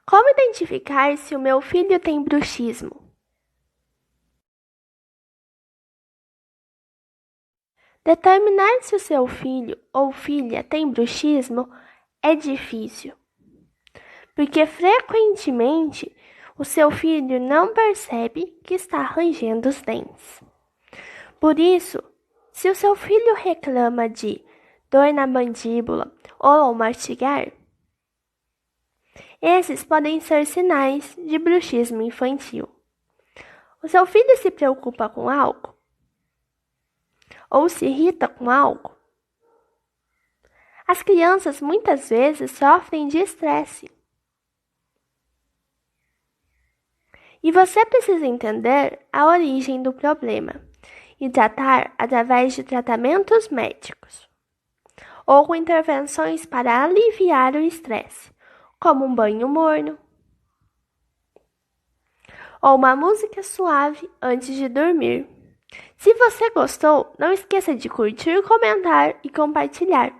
Como identificar se o meu filho tem bruxismo? Determinar se o seu filho ou filha tem bruxismo é difícil, porque frequentemente o seu filho não percebe que está rangendo os dentes. Por isso, se o seu filho reclama de dor na mandíbula ou ao mastigar, esses podem ser sinais de bruxismo infantil. O seu filho se preocupa com algo? Ou se irrita com algo? As crianças muitas vezes sofrem de estresse. E você precisa entender a origem do problema e tratar através de tratamentos médicos ou com intervenções para aliviar o estresse, como um banho morno ou uma música suave antes de dormir. Se você gostou, não esqueça de curtir, comentar e compartilhar.